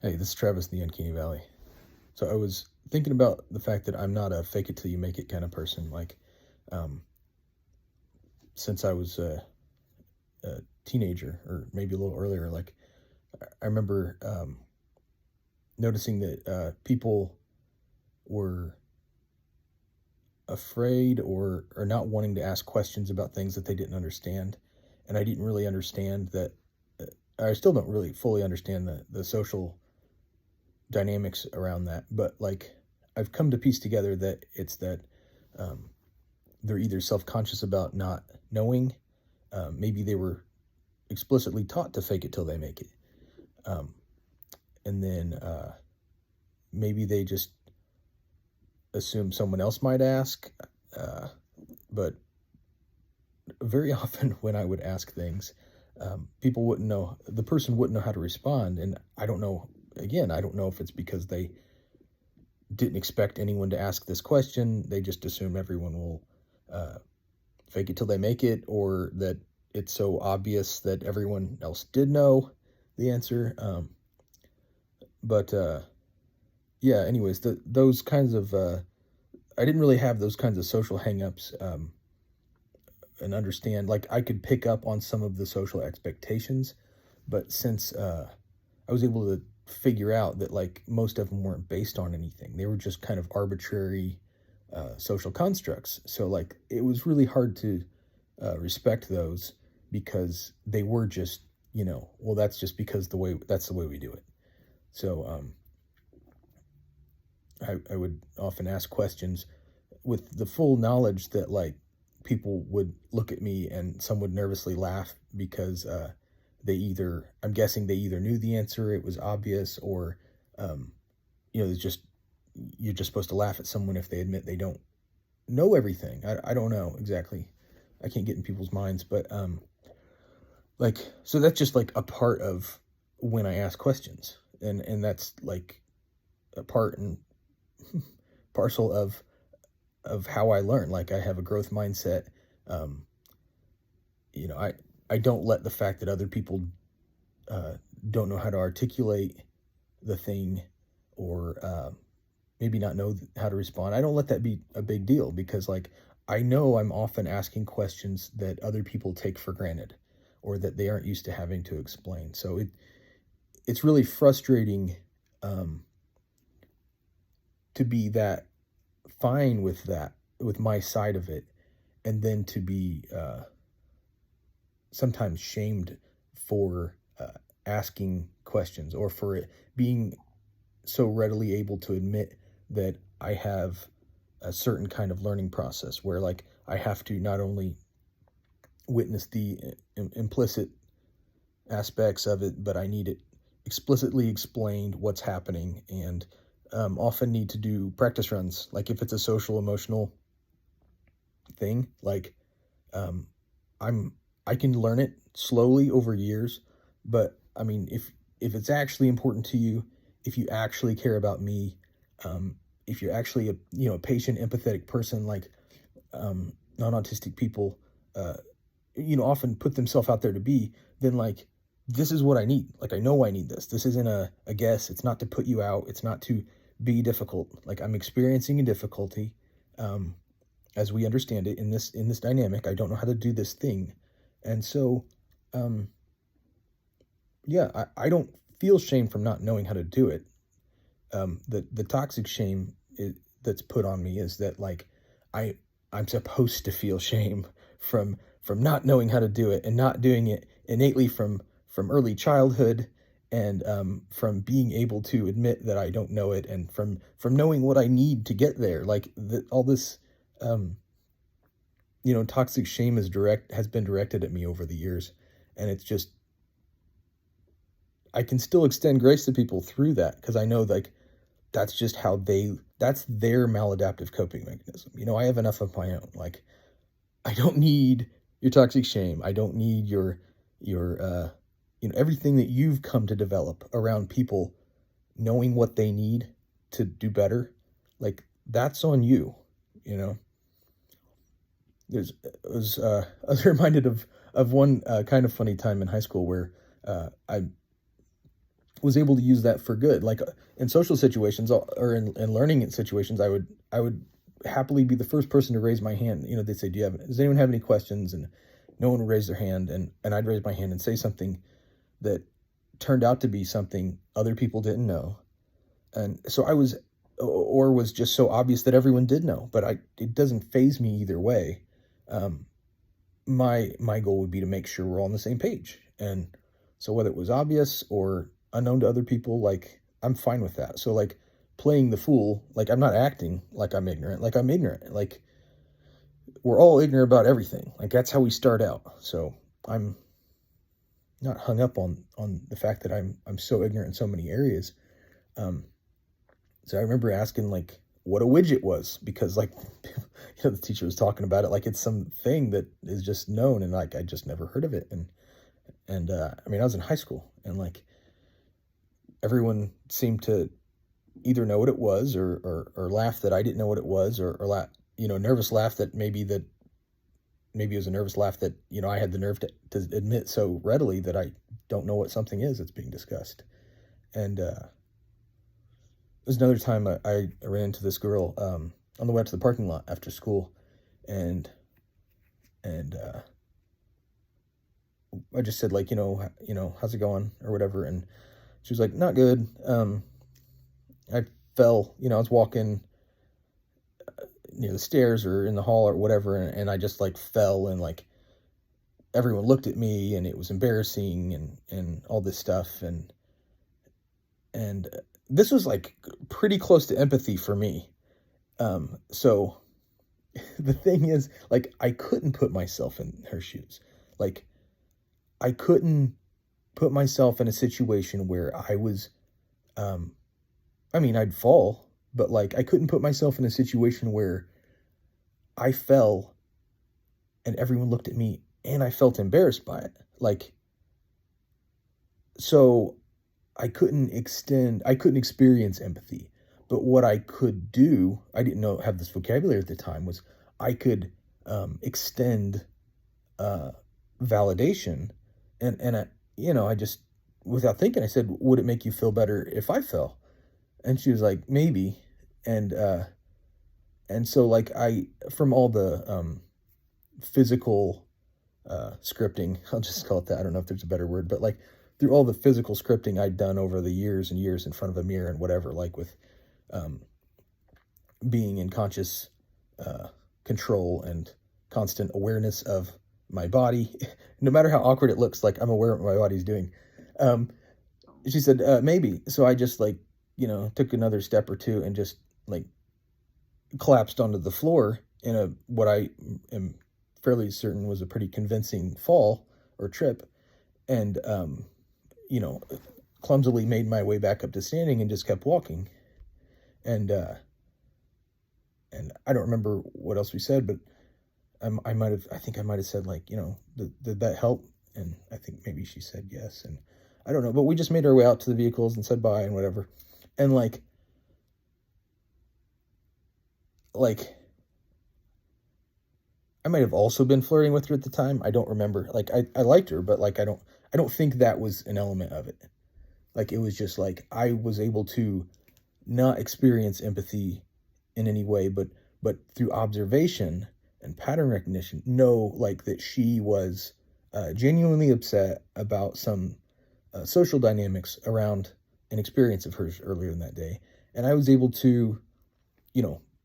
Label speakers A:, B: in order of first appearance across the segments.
A: Hey, this is Travis in the Uncanny Valley. So I was thinking about the fact that I'm not a fake it till you make it kind of person. Um, since I was a teenager, or maybe a little earlier, I remember noticing that people were afraid or not wanting to ask questions about things that they didn't understand, and I didn't really understand that. I still don't really fully understand the social dynamics around that, but I've come to piece together that it's that um, they're either self-conscious about not knowing, maybe they were explicitly taught to fake it till they make it, um, and then maybe they just assume someone else might ask, uh, but very often when I would ask things, people wouldn't know, the person wouldn't know how to respond, and I don't know. Again, I don't know if it's because they didn't expect anyone to ask this question. They just assume everyone will uh, fake it till they make it, or that it's so obvious that everyone else did know the answer. But Yeah, anyways, those kinds of I didn't really have those kinds of social hangups, and understand. Like, I could pick up on some of the social expectations, but since I was able to figure out that most of them weren't based on anything, they were just kind of arbitrary social constructs. So it was really hard to respect those because they were just, well, that's just because that's the way we do it. So I would often ask questions with the full knowledge that people would look at me and some would nervously laugh because I'm guessing they either knew the answer, it was obvious, or um, it's just, you're just supposed to laugh at someone if they admit they don't know everything. I don't know exactly. I can't get in people's minds, but so that's just a part of when I ask questions, and that's a part and parcel of how I learn. Like, I have a growth mindset. Um, I don't let the fact that other people uh, don't know how to articulate the thing, or maybe not know how to respond. I don't let that be a big deal because I know I'm often asking questions that other people take for granted, or that they aren't used to having to explain. So it's really frustrating um, to be that fine with that, with my side of it, and then to be sometimes shamed for asking questions, or for it being so readily able to admit that I have a certain kind of learning process where I have to not only witness the implicit aspects of it, but I need it explicitly explained what's happening, and often need to do practice runs. Like, if it's a social emotional thing, um, I'm I can learn it slowly over years, but I mean, if it's actually important to you, if you actually care about me, if you're actually a patient, empathetic person, non-autistic people, uh, often put themselves out there to be, then this is what I need. Like, I know I need this. This isn't a guess. It's not to put you out. It's not to be difficult. Like, I'm experiencing a difficulty. Um, as we understand it in this dynamic, I don't know how to do this thing, and so um, yeah, I don't feel shame from not knowing how to do it. The toxic shame that's put on me is that I I'm supposed to feel shame from not knowing how to do it, and not doing it innately from early childhood, and from being able to admit that I don't know it, and from knowing what I need to get there. All this um, toxic shame has been directed at me over the years, and it's just, I can still extend grace to people through that because I know that's just that's their maladaptive coping mechanism. I have enough of my own. I don't need your toxic shame. I don't need your everything that you've come to develop around people knowing what they need to do better. That's on you. You know. I was reminded of one kind of funny time in high school where I was able to use that for good. Like in social situations or in learning situations, I would happily be the first person to raise my hand. You know, they'd say, does anyone have any questions? And no one would raise their hand. And I'd raise my hand and say something that turned out to be something other people didn't know. And so or was just so obvious that everyone did know, but it doesn't faze me either way. Um, my goal would be to make sure we're all on the same page. And so whether it was obvious or unknown to other people, like I'm fine with that. So like playing the fool, like I'm not acting like I'm ignorant, like I'm ignorant. Like we're all ignorant about everything. Like that's how we start out. So I'm not hung up on the fact that I'm so ignorant in so many areas. Um, so I remember asking like what a widget was because like the teacher was talking about it like it's something that is just known, and like I just never heard of it. And I mean I was in high school, and like everyone seemed to either know what it was or laugh that I didn't know what it was, or laugh, nervous laugh that maybe it was a nervous laugh that, I had the nerve to admit so readily that I don't know what something is that's being discussed. And there's another time I ran into this girl on the way up to the parking lot after school, and and I just said like, how's it going or whatever, and she was like, not good. I fell, I was walking near the stairs or in the hall or whatever, and I just like fell, and like everyone looked at me, and it was embarrassing, and all this stuff, and this was like pretty close to empathy for me. So the thing is, like, I couldn't put myself in her shoes. Like, I couldn't put myself in a situation where I was, I mean, I'd fall, but like, I couldn't put myself in a situation where I fell and everyone looked at me and I felt embarrassed by it. Like, so I couldn't experience empathy. But what I could do, I didn't have this vocabulary at the time, was I could extend validation, and I just, without thinking, I said, "Would it make you feel better if I fell?" And she was like, "Maybe," and so like from all the physical scripting, I'll just call it that. I don't know if there's a better word, but like through all the physical scripting I'd done over the years and years in front of a mirror and whatever, like with um, being in conscious control and constant awareness of my body, no matter how awkward it looks, like I'm aware of what my body's doing. Um, she said, maybe. So I just like, took another step or two and just like collapsed onto the floor in what I am fairly certain was a pretty convincing fall or trip. And, clumsily made my way back up to standing and just kept walking. And I don't remember what else we said, but I think I might have said like, did that help? And I think maybe she said yes. And I don't know, but we just made our way out to the vehicles and said bye and whatever. And like I might have also been flirting with her at the time. I don't remember. Like I liked her, but like I don't think that was an element of it. Like it was just like I was able to not experience empathy in any way, but through observation and pattern recognition, know like that she was genuinely upset about some social dynamics around an experience of hers earlier in that day, and I was able to,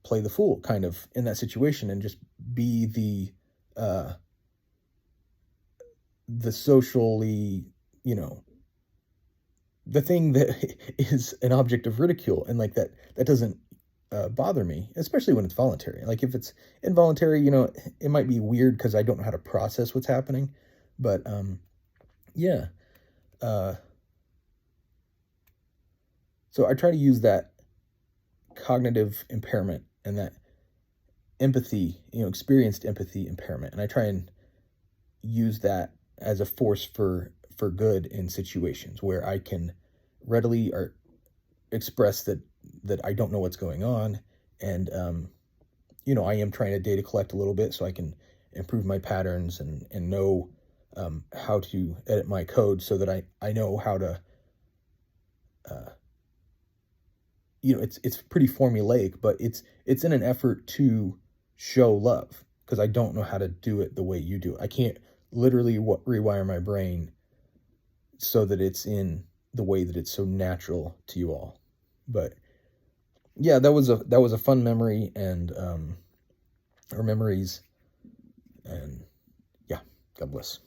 A: play the fool kind of in that situation and just be the socially, the thing that is an object of ridicule, and like that doesn't bother me, especially when it's voluntary. Like if it's involuntary, it might be weird because I don't know how to process what's happening. But yeah. So I try to use that cognitive impairment and that empathy, experienced empathy impairment, and I try and use that as a force for good in situations where I can readily or express that I don't know what's going on, and I am trying to data collect a little bit so I can improve my patterns and know how to edit my code so that I know how to it's pretty formulaic, but it's in an effort to show love, because I don't know how to do it the way you do it. I can't literally rewire my brain so that it's in the way that it's so natural to you all. But yeah, that was a fun memory, and or memories, and yeah, God bless.